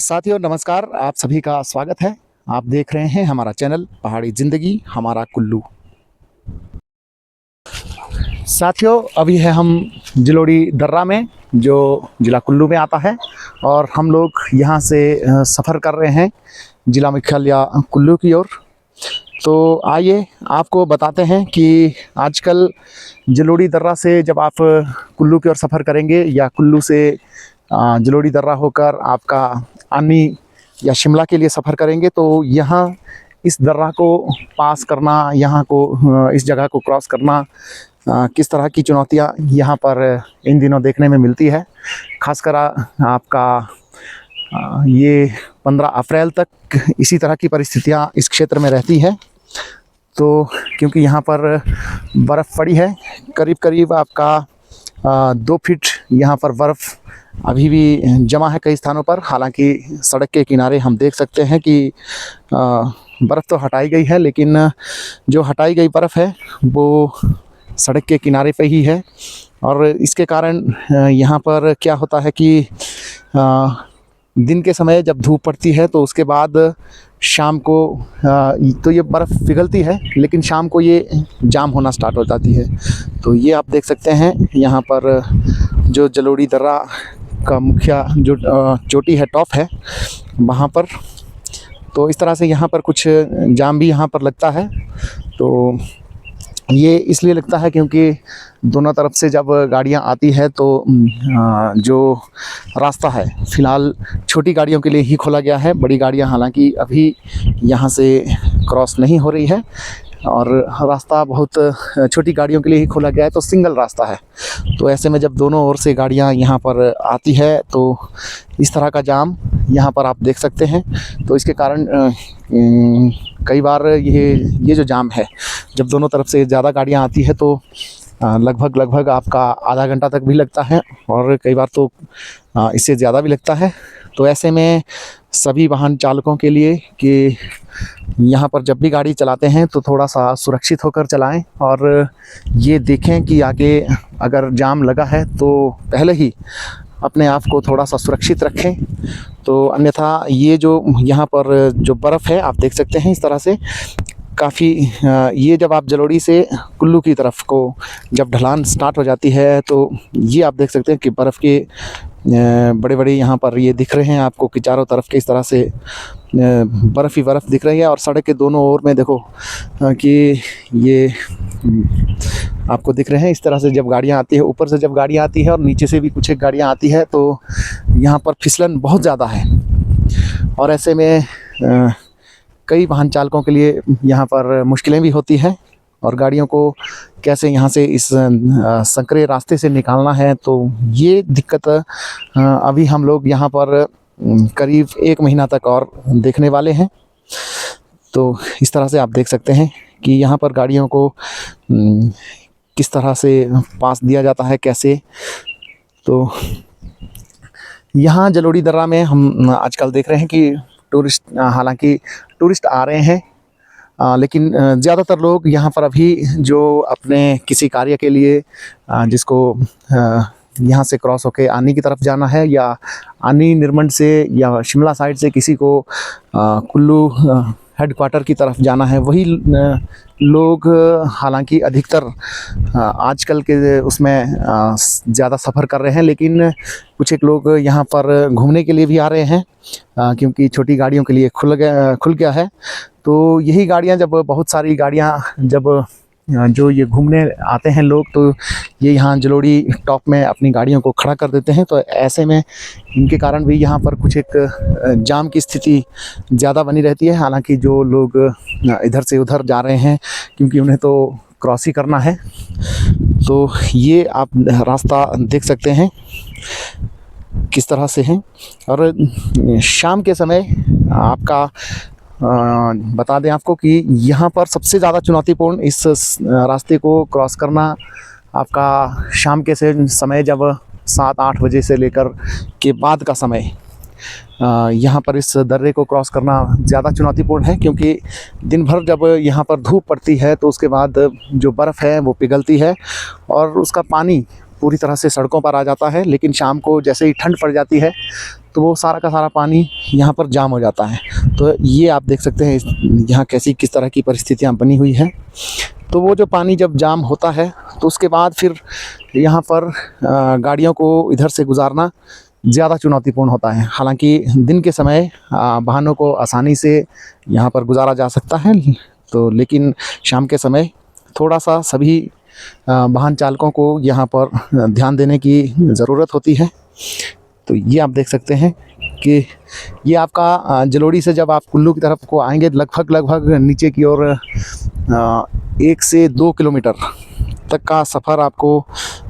साथियों नमस्कार, आप सभी का स्वागत है। आप देख रहे हैं हमारा चैनल पहाड़ी ज़िंदगी हमारा कुल्लू। साथियों अभी है हम जलोड़ी दर्रा में, जो ज़िला कुल्लू में आता है, और हम लोग यहाँ से सफ़र कर रहे हैं ज़िला मुख्यालय कुल्लू की ओर। तो आइए आपको बताते हैं कि आजकल जलोड़ी दर्रा से जब आप कुल्लू की ओर सफ़र करेंगे या कुल्लू से जलोड़ी दर्रा होकर आपका आनी या शिमला के लिए सफ़र करेंगे, तो यहाँ इस दर्रा को पास करना, यहाँ को इस जगह को क्रॉस करना, किस तरह की चुनौतियाँ यहाँ पर इन दिनों देखने में मिलती है। खासकर आपका ये 15 अप्रैल तक इसी तरह की परिस्थितियाँ इस क्षेत्र में रहती है। तो क्योंकि यहाँ पर बर्फ़ पड़ी है, करीब करीब आपका 2 फीट यहाँ पर बर्फ़ अभी भी जमा है कई स्थानों पर। हालांकि सड़क के किनारे हम देख सकते हैं कि बर्फ़ तो हटाई गई है, लेकिन जो हटाई गई बर्फ़ है वो सड़क के किनारे पे ही है। और इसके कारण यहाँ पर क्या होता है कि दिन के समय जब धूप पड़ती है तो उसके बाद शाम को तो ये बर्फ़ पिघलती है, लेकिन शाम को ये जाम होना स्टार्ट हो जाती है। तो ये आप देख सकते हैं यहाँ पर जो जलोड़ी दर्रा का मुख्य जो चोटी है, टॉप है वहाँ पर। तो इस तरह से यहाँ पर कुछ जाम भी यहाँ पर लगता है। तो ये इसलिए लगता है क्योंकि दोनों तरफ से जब गाड़ियाँ आती है तो जो रास्ता है फ़िलहाल छोटी गाड़ियों के लिए ही खोला गया है। बड़ी गाड़ियाँ हालांकि अभी यहाँ से क्रॉस नहीं हो रही है, और रास्ता बहुत छोटी गाड़ियों के लिए ही खोला गया है, तो सिंगल रास्ता है। तो ऐसे में जब दोनों ओर से गाड़ियाँ यहाँ पर आती है तो इस तरह का जाम यहाँ पर आप देख सकते हैं। तो इसके कारण कई बार ये जो जाम है, जब दोनों तरफ से ज़्यादा गाड़ियाँ आती है तो लगभग आपका आधा घंटा तक भी लगता है, और कई बार तो इससे ज़्यादा भी लगता है। तो ऐसे में सभी वाहन चालकों के लिए कि यहाँ पर जब भी गाड़ी चलाते हैं तो थोड़ा सा सुरक्षित होकर चलाएं, और ये देखें कि आगे अगर जाम लगा है तो पहले ही अपने आप को थोड़ा सा सुरक्षित रखें। तो अन्यथा ये जो यहाँ पर जो बर्फ़ है आप देख सकते हैं इस तरह से काफ़ी, ये जब आप जलोड़ी से कुल्लू की तरफ को जब ढलान स्टार्ट हो जाती है तो ये आप देख सकते हैं कि बर्फ़ के बड़े बड़े यहाँ पर ये दिख रहे हैं आपको कि चारों तरफ के इस तरह से बर्फ़ ही बर्फ़ दिख रही है। और सड़क के दोनों ओर में देखो कि ये आपको दिख रहे हैं इस तरह से जब गाड़ियाँ आती है, ऊपर से जब गाड़ियाँ आती है और नीचे से भी कुछ एक गाड़ियाँ आती है, तो यहाँ पर फिसलन बहुत ज़्यादा है। और ऐसे में कई वाहन चालकों के लिए यहाँ पर मुश्किलें भी होती हैं, और गाड़ियों को कैसे यहाँ से इस संकरे रास्ते से निकालना है, तो ये दिक्कत अभी हम लोग यहाँ पर करीब 1 महीना तक और देखने वाले हैं। तो इस तरह से आप देख सकते हैं कि यहाँ पर गाड़ियों को किस तरह से पास दिया जाता है, कैसे। तो यहाँ जलोड़ी दर्रा में हम आजकल देख रहे हैं कि टूरिस्ट, हालांकि टूरिस्ट आ रहे हैं, लेकिन ज़्यादातर लोग यहाँ पर अभी जो अपने किसी कार्य के लिए जिसको यहाँ से क्रॉस होके आनी की तरफ जाना है, या आनी निर्मंड से या शिमला साइड से किसी को कुल्लू हेडक्वार्टर की तरफ जाना है, वही लोग हालांकि अधिकतर आजकल के उसमें ज़्यादा सफ़र कर रहे हैं। लेकिन कुछ एक लोग यहाँ पर घूमने के लिए भी आ रहे हैं, क्योंकि छोटी गाड़ियों के लिए खुल गया है। तो यही गाड़ियाँ, जब बहुत सारी गाड़ियाँ जब जो ये घूमने आते हैं लोग, तो ये यहाँ जलोड़ी टॉप में अपनी गाड़ियों को खड़ा कर देते हैं। तो ऐसे में इनके कारण भी यहाँ पर कुछ एक जाम की स्थिति ज़्यादा बनी रहती है। हालांकि जो लोग इधर से उधर जा रहे हैं, क्योंकि उन्हें तो क्रॉस ही करना है। तो ये आप रास्ता देख सकते हैं किस तरह से है। और शाम के समय आपका बता दें आपको कि यहाँ पर सबसे ज़्यादा चुनौतीपूर्ण इस रास्ते को क्रॉस करना आपका शाम के समय, जब 7-8 बजे से लेकर के बाद का समय, यहाँ पर इस दर्रे को क्रॉस करना ज़्यादा चुनौतीपूर्ण है। क्योंकि दिन भर जब यहाँ पर धूप पड़ती है तो उसके बाद जो बर्फ़ है वो पिघलती है और उसका पानी पूरी तरह से सड़कों पर आ जाता है। लेकिन शाम को जैसे ही ठंड पड़ जाती है तो वो सारा का सारा पानी यहाँ पर जाम हो जाता है। तो ये आप देख सकते हैं यहाँ किस तरह की परिस्थितियाँ बनी हुई है। तो वो जो पानी जब जाम होता है तो उसके बाद फिर यहाँ पर गाड़ियों को इधर से गुजारना ज़्यादा चुनौतीपूर्ण होता है। हालांकि दिन के समय वाहनों को आसानी से यहाँ पर गुजारा जा सकता है, तो लेकिन शाम के समय थोड़ा सा सभी वाहन चालकों को यहाँ पर ध्यान देने की ज़रूरत होती है। तो ये आप देख सकते हैं कि ये आपका जलोड़ी से जब आप कुल्लू की तरफ को आएंगे लगभग नीचे की ओर 1 से 2 किलोमीटर तक का सफ़र आपको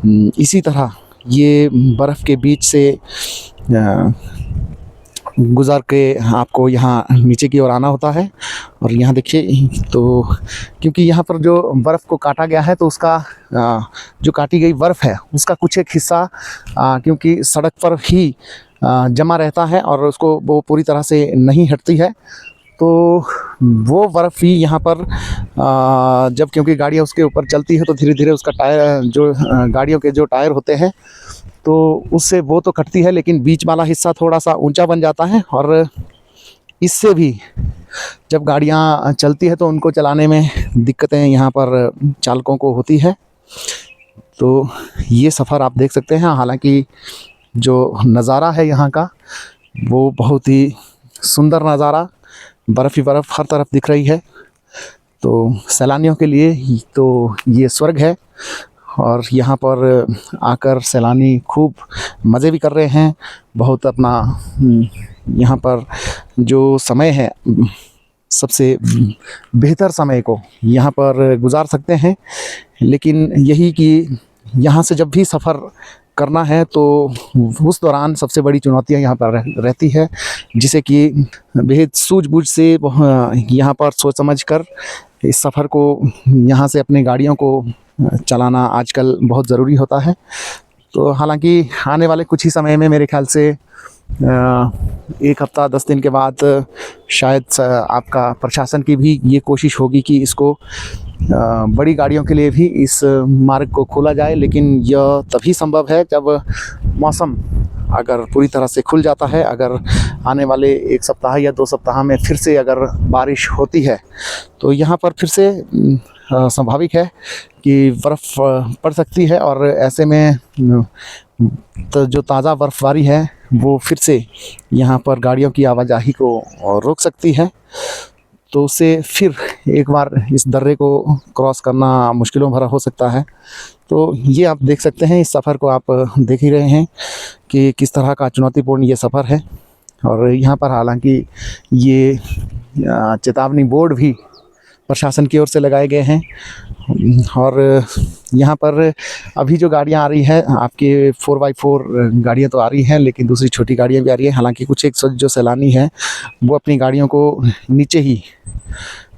इसी तरह ये बर्फ़ के बीच से गुज़र के आपको यहाँ नीचे की ओर आना होता है। और यहाँ देखिए, तो क्योंकि यहाँ पर जो बर्फ़ को काटा गया है तो उसका जो काटी गई बर्फ़ है उसका कुछ एक हिस्सा क्योंकि सड़क पर ही जमा रहता है और उसको वो पूरी तरह से नहीं हटती है, तो वो बर्फ़ ही यहाँ पर जब क्योंकि गाड़ियाँ उसके ऊपर चलती है तो धीरे धीरे उसका टायर जो गाड़ियों के जो टायर होते हैं तो उससे वो तो कटती है, लेकिन बीच वाला हिस्सा थोड़ा सा ऊंचा बन जाता है। और इससे भी जब गाड़ियाँ चलती है तो उनको चलाने में दिक्कतें यहाँ पर चालकों को होती है। तो ये सफ़र आप देख सकते हैं। हालांकि जो नज़ारा है यहाँ का वो बहुत ही सुंदर नज़ारा, बर्फ़ ही बर्फ़ हर तरफ दिख रही है। तो सैलानियों के लिए तो ये स्वर्ग है और यहाँ पर आकर सैलानी खूब मज़े भी कर रहे हैं। बहुत अपना यहाँ पर जो समय है सबसे बेहतर समय को यहाँ पर गुजार सकते हैं। लेकिन यही कि यहाँ से जब भी सफ़र करना है तो उस दौरान सबसे बड़ी चुनौतियाँ यहाँ पर रहती है, जिसे कि बेहद सूझबूझ से यहाँ पर सोच समझ कर इस सफ़र को यहाँ से अपने गाड़ियों को चलाना आजकल बहुत ज़रूरी होता है। तो हालांकि आने वाले कुछ ही समय में मेरे ख्याल से 1 हफ़्ता 10 दिन के बाद शायद आपका प्रशासन की भी ये कोशिश होगी कि इसको बड़ी गाड़ियों के लिए भी इस मार्ग को खोला जाए। लेकिन यह तभी संभव है जब मौसम अगर पूरी तरह से खुल जाता है। अगर आने वाले 1 सप्ताह या 2 सप्ताह में फिर से अगर बारिश होती है तो यहाँ पर फिर से स्वाभाविक है कि बर्फ़ पड़ सकती है और ऐसे में तो जो ताज़ा बर्फ़बारी है वो फिर से यहाँ पर गाड़ियों की आवाजाही को रोक सकती है। तो उससे फिर एक बार इस दर्रे को क्रॉस करना मुश्किलों भरा हो सकता है। तो ये आप देख सकते हैं, इस सफ़र को आप देख ही रहे हैं कि किस तरह का चुनौतीपूर्ण ये सफ़र है। और यहाँ पर हालांकि ये चेतावनी बोर्ड भी प्रशासन की ओर से लगाए गए हैं। और यहाँ पर अभी जो गाड़ियाँ आ रही है आपके 4x4 गाड़ियाँ तो आ रही हैं, लेकिन दूसरी छोटी गाड़ियाँ भी आ रही हैं। हालांकि कुछ एक जो सैलानी हैं वो अपनी गाड़ियों को नीचे ही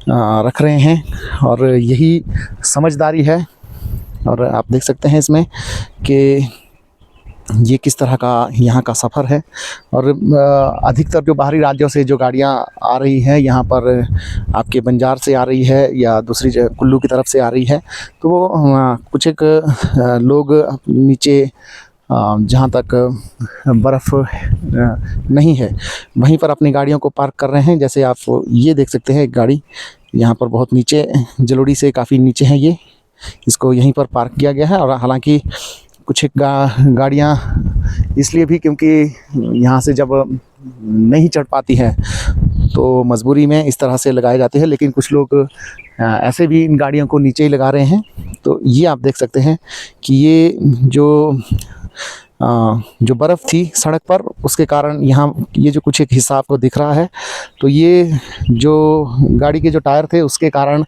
रख रहे हैं और यही समझदारी है। और आप देख सकते हैं इसमें कि ये किस तरह का यहाँ का सफ़र है। और अधिकतर जो बाहरी राज्यों से जो गाड़ियाँ आ रही हैं यहाँ पर आपके बंजार से आ रही है या दूसरी कुल्लू की तरफ से आ रही है, तो वो कुछ एक लोग नीचे जहाँ तक बर्फ़ नहीं है वहीं पर अपनी गाड़ियों को पार्क कर रहे हैं। जैसे आप ये देख सकते हैं, एक गाड़ी यहाँ पर बहुत नीचे जलोड़ी से काफ़ी नीचे है, ये इसको यहीं पर पार्क किया गया है। और हालांकि कुछ एक गाड़ियाँ इसलिए भी क्योंकि यहाँ से जब नहीं चढ़ पाती है तो मजबूरी में इस तरह से लगाए जाते हैं, लेकिन कुछ लोग ऐसे भी इन गाड़ियों को नीचे ही लगा रहे हैं। तो ये आप देख सकते हैं कि ये जो बर्फ़ थी सड़क पर उसके कारण यहाँ ये जो कुछ एक हिस्सा आपको दिख रहा है, तो ये जो गाड़ी के जो टायर थे उसके कारण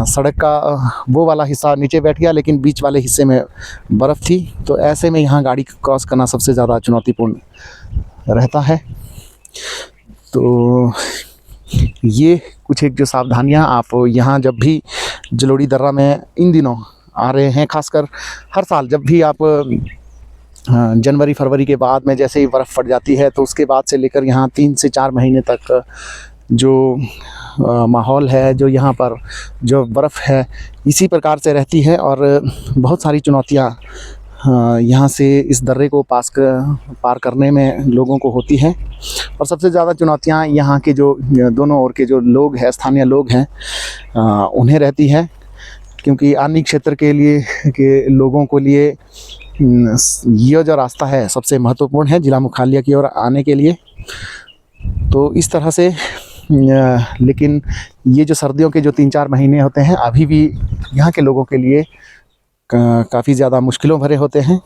सड़क का वो वाला हिस्सा नीचे बैठ गया, लेकिन बीच वाले हिस्से में बर्फ़ थी। तो ऐसे में यहाँ गाड़ी क्रॉस करना सबसे ज़्यादा चुनौतीपूर्ण रहता है। तो ये कुछ एक जो सावधानियाँ आप यहाँ जब भी जलोड़ी दर्रा में इन दिनों आ रहे हैं, ख़ासकर हर साल जब भी आप जनवरी फरवरी के बाद में जैसे ही बर्फ़ पड़ जाती है तो उसके बाद से लेकर यहाँ 3 से 4 महीने तक जो माहौल है, जो यहाँ पर जो बर्फ़ है इसी प्रकार से रहती है और बहुत सारी चुनौतियाँ यहाँ से इस दर्रे को पार करने में लोगों को होती है। और सबसे ज़्यादा चुनौतियाँ यहाँ के जो दोनों ओर के जो लोग हैं, स्थानीय लोग हैं, उन्हें रहती है, क्योंकि अन्य क्षेत्र के लोगों को लिए ये जो रास्ता है सबसे महत्वपूर्ण है जिला मुख्यालय की ओर आने के लिए। तो इस तरह से लेकिन ये जो सर्दियों के जो 3-4 महीने होते हैं अभी भी यहाँ के लोगों के लिए काफ़ी ज़्यादा मुश्किलों भरे होते हैं।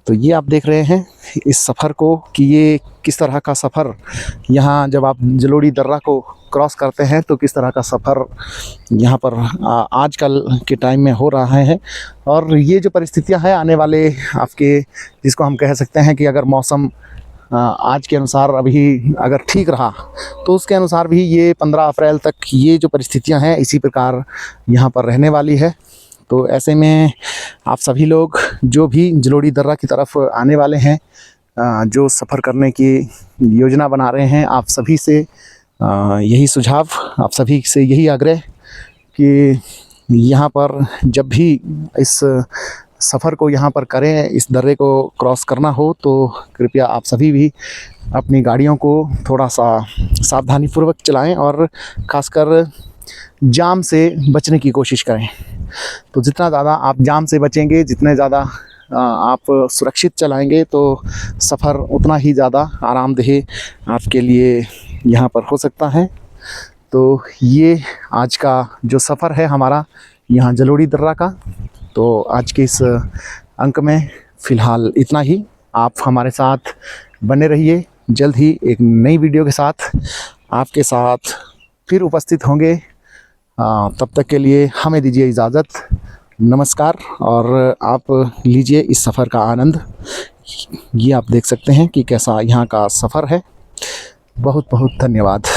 तो ये आप देख रहे हैं इस सफ़र को कि ये किस तरह का सफ़र, यहाँ जब आप जलोड़ी दर्रा को क्रॉस करते हैं तो किस तरह का सफ़र यहाँ पर आजकल के टाइम में हो रहा है। और ये जो परिस्थितियाँ हैं आने वाले आपके, जिसको हम कह सकते हैं कि अगर मौसम आज के अनुसार अभी अगर ठीक रहा तो उसके अनुसार भी ये 15 अप्रैल तक ये जो परिस्थितियाँ हैं इसी प्रकार यहाँ पर रहने वाली है। तो ऐसे में आप सभी लोग जो भी जलोड़ी दर्रा की तरफ आने वाले हैं, जो सफ़र करने की योजना बना रहे हैं, आप सभी से यही सुझाव, आप सभी से यही आग्रह कि यहाँ पर जब भी इस सफ़र को यहाँ पर करें, इस दर्रे को क्रॉस करना हो, तो कृपया आप सभी भी अपनी गाड़ियों को थोड़ा सा सावधानीपूर्वक चलाएं और ख़ासकर जाम से बचने की कोशिश करें। तो जितना ज़्यादा आप जाम से बचेंगे, जितने ज़्यादा आप सुरक्षित चलाएंगे, तो सफ़र उतना ही ज़्यादा आरामदेह आपके लिए यहाँ पर हो सकता है। तो ये आज का जो सफ़र है हमारा यहाँ जलोड़ी दर्रा का, तो आज के इस अंक में फ़िलहाल इतना ही। आप हमारे साथ बने रहिए, जल्द ही एक नई वीडियो के साथ आपके साथ फिर उपस्थित होंगे। तब तक के लिए हमें दीजिए इजाज़त। नमस्कार। और आप लीजिए इस सफ़र का आनंद। ये आप देख सकते हैं कि कैसा यहाँ का सफ़र है। बहुत बहुत धन्यवाद।